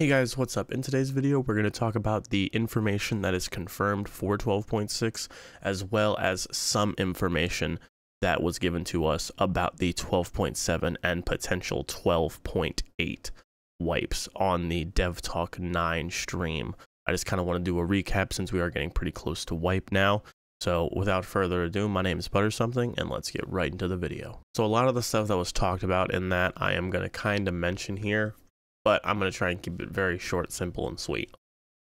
Hey guys, what's up? In today's video, we're going to talk about the information that is confirmed for 12.6, as well as some information that was given to us about the 12.7 and potential 12.8 wipes on the Dev Talk 9 stream. I just kind of want to do a recap since we are getting pretty close to wipe now. So without further ado, my name is Buttersomething, and let's get right into the video. So a lot of the stuff that was talked about in that I am going to kind of mention here, but I'm going to try and keep it very short, simple, and sweet.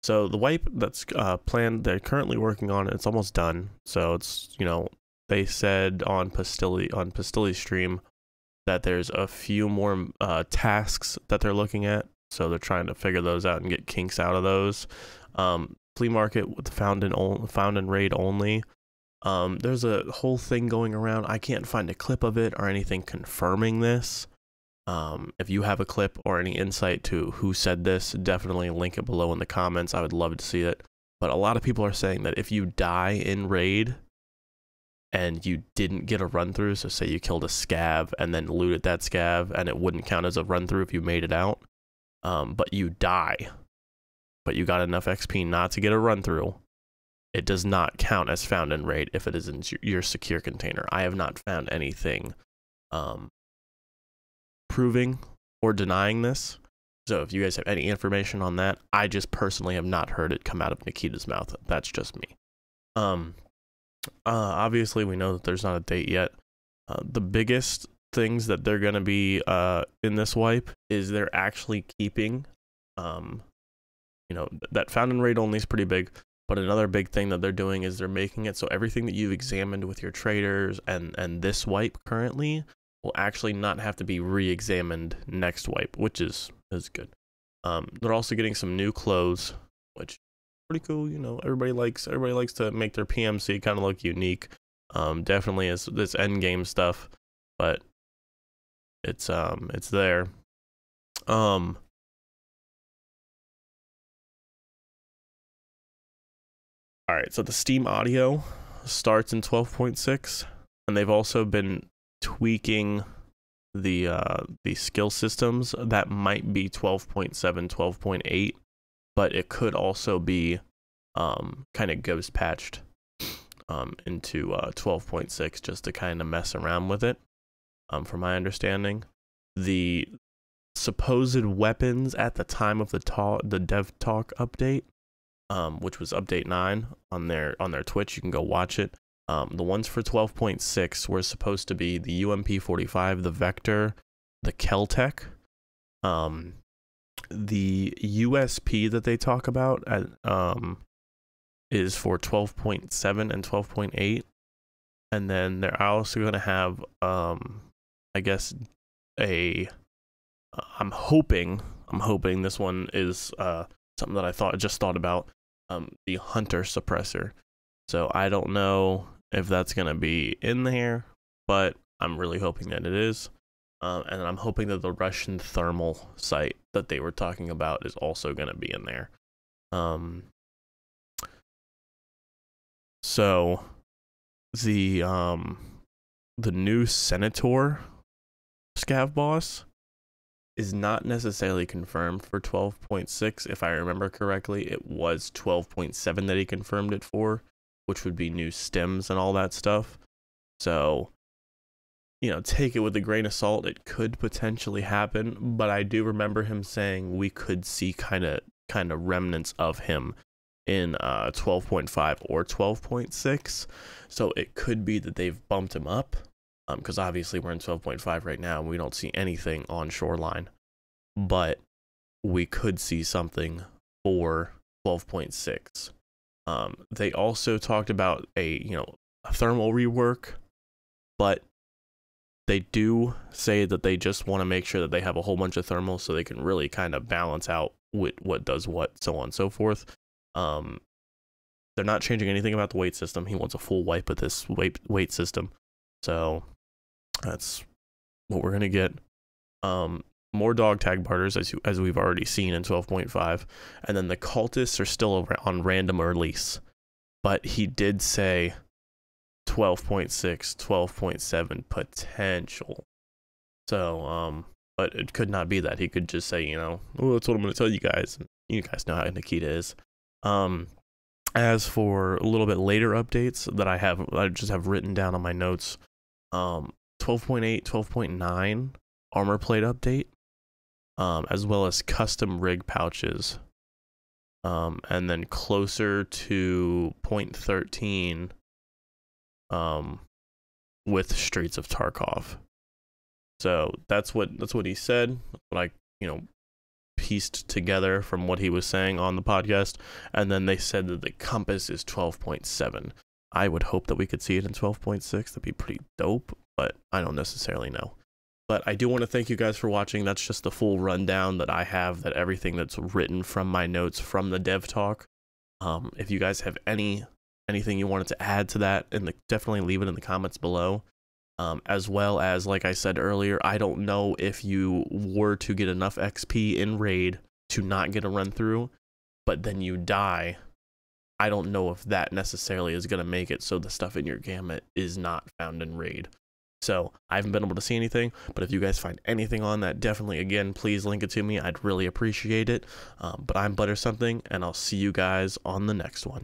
So the wipe that's planned, they're currently working on it. It's almost done. So it's, they said on Pastilli's stream that there's a few more tasks that they're looking at. So they're trying to figure those out and get kinks out of those. Flea market with found and raid only. There's a whole thing going around. I can't find a clip of it or anything confirming this. If you have a clip or any insight to who said this, definitely link it below in the comments. I would love to see it. But a lot of people are saying that if you die in raid and you didn't get a run through, so say you killed a scav and then looted that scav, and it wouldn't count as a run through if you made it out, but you die, but you got enough XP not to get a run through, it does not count as found in raid if it is in your secure container. I have not found anything proving or denying this. So if you guys have any information on that, I just personally have not heard it come out of Nikita's mouth. That's just me. Obviously we know that there's not a date yet. The biggest things that they're going to be in this wipe is they're actually keeping that found in raid only is pretty big, but another big thing that they're doing is they're making it so everything that you've examined with your traders and this wipe currently will actually not have to be re-examined next wipe, which is good. They're also getting some new clothes, which is pretty cool. Everybody likes to make their PMC kind of look unique. Definitely is this end game stuff, but it's there. All right, so the Steam audio starts in 12.6, and they've also been tweaking the skill systems that might be 12.7, 12.8, but it could also be kind of ghost patched into 12.6 just to kind of mess around with it. From my understanding, the supposed weapons at the time of the Dev Talk update, which was update 9 on their Twitch, you can go watch it. The ones for 12.6 were supposed to be the UMP45, the Vector, the Keltec. The USP that they talk about is for 12.7 and 12.8. And then they're also going to have, I guess, I'm hoping this one is something that I just thought about, the Hunter Suppressor. So I don't know if that's going to be in there, but I'm really hoping that it is. And I'm hoping that the Russian thermal sight that they were talking about is also going to be in there. So the new Senator scav boss is not necessarily confirmed for 12.6. If I remember correctly, it was 12.7 that he confirmed it for, which would be new stems and all that stuff. So, take it with a grain of salt. It could potentially happen, but I do remember him saying we could see kind of remnants of him in 12.5 or 12.6. So it could be that they've bumped him up, because obviously we're in 12.5 right now and we don't see anything on Shoreline, but we could see something for 12.6. They also talked about a thermal rework, but they do say that they just want to make sure that they have a whole bunch of thermals so they can really kind of balance out what does what, so on and so forth. They're not changing anything about the weight system. He wants a full wipe of this weight system, so that's what we're gonna get. More dog tag barters, as we've already seen in 12.5, and then the cultists are still on random release, but he did say 12.6, 12.7 potential. So but it could not be that. He could just say, you know, oh, that's what I'm going to tell you guys. You guys know how Nikita is. As for a little bit later updates that I just have written down on my notes, 12.8, 12.9 armor plate update, as well as custom rig pouches, and then closer to 0.13, with Streets of Tarkov. So that's what he said. What I, you know, pieced together from what he was saying on the podcast. And then they said that the compass is 12.7. I would hope that we could see it in 12.6. That'd be pretty dope, but I don't necessarily know. But I do want to thank you guys for watching. That's just the full rundown that I have, that everything that's written from my notes from the dev talk. If you guys have anything you wanted to add to that, definitely leave it in the comments below. As well as, like I said earlier, I don't know if you were to get enough XP in raid to not get a run through, but then you die. I don't know if that necessarily is going to make it so the stuff in your gamut is not found in raid. So I haven't been able to see anything, but if you guys find anything on that, definitely, again, please link it to me. I'd really appreciate it. But I'm Butter Something, and I'll see you guys on the next one.